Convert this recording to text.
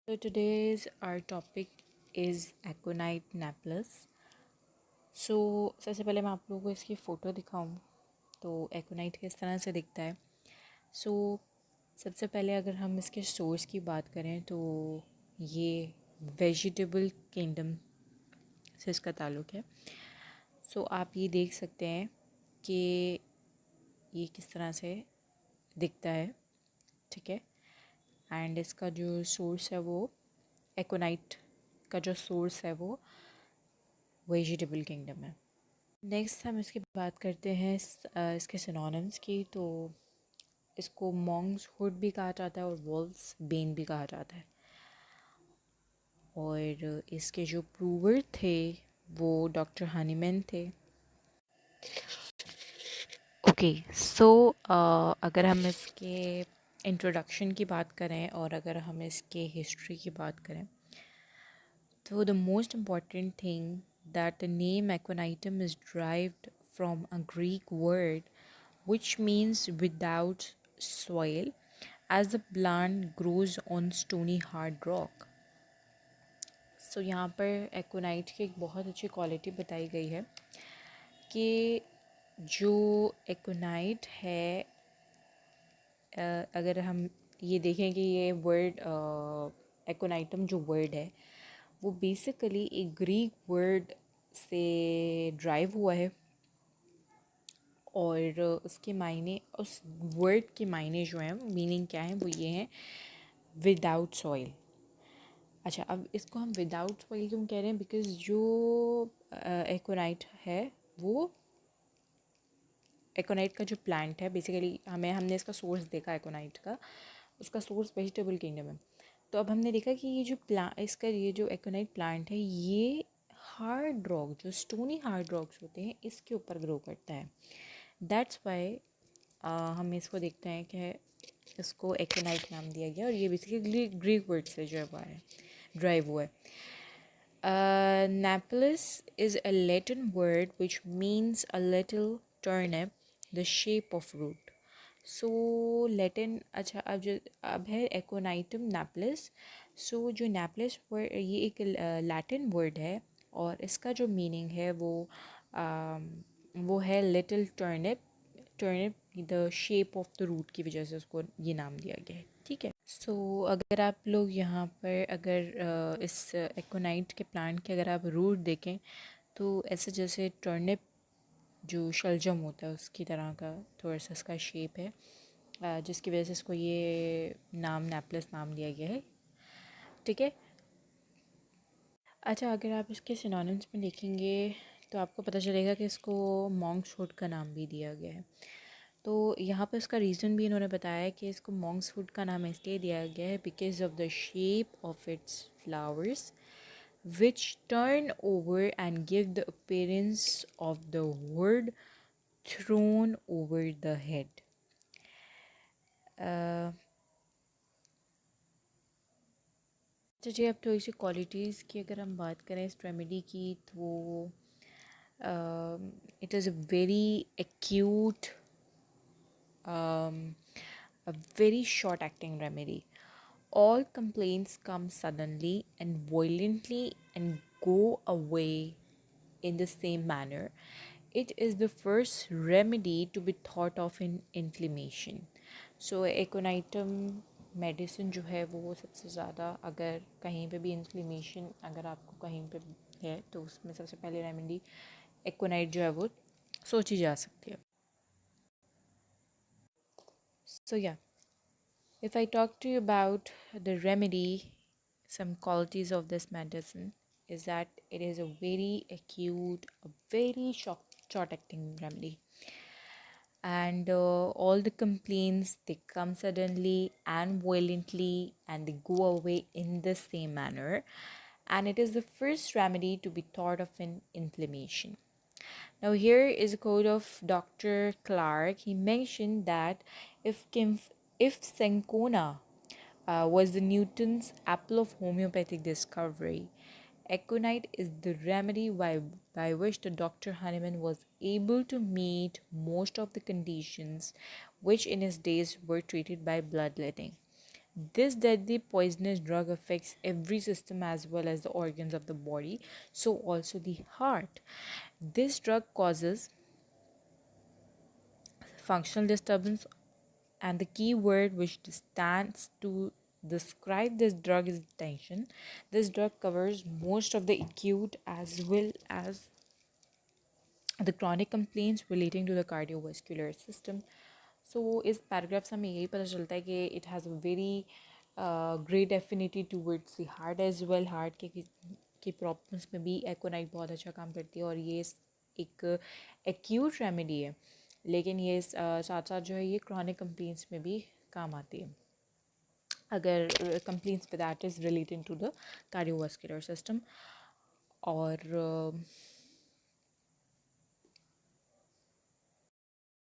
So today's our topic is Aconite Naples. So सबसे पहले मैं आप लोगों को इसकी फ़ोटो दिखाऊं तो एकोनाइट किस तरह से दिखता है. सो सबसे पहले अगर हम इसके सोर्स की बात करें तो ये वेजिटेबल किंगडम से इसका ताल्लुक़ है. सो आप ये देख सकते हैं कि ये किस तरह से दिखता है. ठीक है. एंड इसका जो सोर्स है वो एकोनाइट का जो सोर्स है वो वेजिटेबल किंगडम है. नेक्स्ट हम इसकी बात करते हैं इसके सिनोनिम्स की. तो इसको मॉन्क्स हुड भी कहा जाता है और वॉल्स बेन भी कहा जाता है. और इसके जो प्रूवर थे वो डॉक्टर हनीमैन थे. ओके. सो अगर हम इसके इंट्रोडक्शन की बात करें और अगर हम इसके हिस्ट्री की बात करें तो the most important thing that the name Aconitum is derived from a Greek word which means without soil, as the plant grows on stony hard rock. So यहाँ पर एकोनाइट की एक बहुत अच्छी क्वालिटी बताई गई है कि जो एकोनाइट है, अगर हम ये देखें कि ये वर्ड एकोनाइटम जो वर्ड है वो बेसिकली एक ग्रीक वर्ड से ड्राइव हुआ है. और उसके मायने, उस वर्ड के मायने जो हैं, मीनिंग क्या है वो ये हैं, विदाउट सॉइल. अच्छा, अब इसको हम विदाउट सॉइल क्यों कह रहे हैं? बिकॉज जो एकोनाइट है वो एकोनाइट का जो प्लांट है, बेसिकली हमने इसका सोर्स देखा एकोनाइट का. उसका सोर्स वेजिटेबल किंगडम है. तो अब हमने देखा कि ये जो ये जो एकोनाइट प्लांट है ये हार्ड रॉक, जो स्टोनी हार्ड रॉक्स होते हैं, इसके ऊपर ग्रो करता है. दैट्स वाई हम इसको देखते हैं कि इसको एकोनाइट नाम दिया गया. और ये बेसिकली ग्रीक वर्ड से जो है ड्राइव हुआ है. Naples is a Latin word which means a little turnip, the shape of root. So Latin. अच्छा, अब है एकोनाइटम नेपलिस. सो जो नेपलिस वर्ड ये एक लैटिन वर्ड है और इसका जो मीनिंग है वो है little turnip. Turnip the shape of the root की वजह से उसको ये नाम दिया गया है. ठीक है. सो अगर आप लोग यहाँ पर अगर इस एकोनाइट के प्लांट के अगर आप रूट देखें तो ऐसे जैसे टर्निप जो शलजम होता है उसकी तरह का थोड़ा सा इसका शेप है, जिसकी वजह से इसको ये नाम नेपलस नाम दिया गया है. ठीक है. अच्छा, अगर आप इसके सिनोनिम्स में देखेंगे तो आपको पता चलेगा कि इसको मॉन्क्स वुड का नाम भी दिया गया है. तो यहाँ पर इसका रीज़न भी इन्होंने बताया कि इसको मॉन्क्स वुड का नाम इसलिए दिया गया है because of the shape of its flowers which turn over and give the appearance of the word thrown over the head. अच्छा जी, अब थोड़ी सी क्वालिटीज़ की अगर हम बात करें इस रेमेडी की तो it is a very acute, a very short acting remedy. All complaints come suddenly and violently and go away in the same manner. It is the first remedy to be thought of in inflammation. So Aconitum medicine जो है वो सबसे ज़्यादा, अगर कहीं पे भी inflammation अगर आपको कहीं पे है तो उसमें सबसे पहले रेमेडी एकोनाइट जो है वो सोची जा सकती है. So yeah, if I talk to you about the remedy, some qualities of this medicine is that it is a very acute, a very short acting remedy. And all the complaints, they come suddenly and violently and they go away in the same manner. And it is the first remedy to be thought of in inflammation. Now, here is a quote of Dr. Clark. He mentioned that if Sencona was the Newton's apple of homeopathic discovery, Aconite is the remedy by which the Dr. Hahnemann was able to meet most of the conditions which in his days were treated by bloodletting. This deadly poisonous drug affects every system as well as the organs of the body, so also the heart. This drug causes functional disturbance, and the key word which stands to describe this drug is tension. This drug covers most of the acute as well as the chronic complaints relating to the cardiovascular system. So इस paragraph से हमें यही पता चलता है कि it has a very great affinity towards the heart as well. Heart के problems में भी एकोनाइट बहुत अच्छा काम करती है, और ये एक एक्यूट रेमेडी है, लेकिन ये साथ साथ जो है ये क्रॉनिक कंप्लेंट्स में भी काम आती है, अगर complaints that is relating to the cardiovascular system. और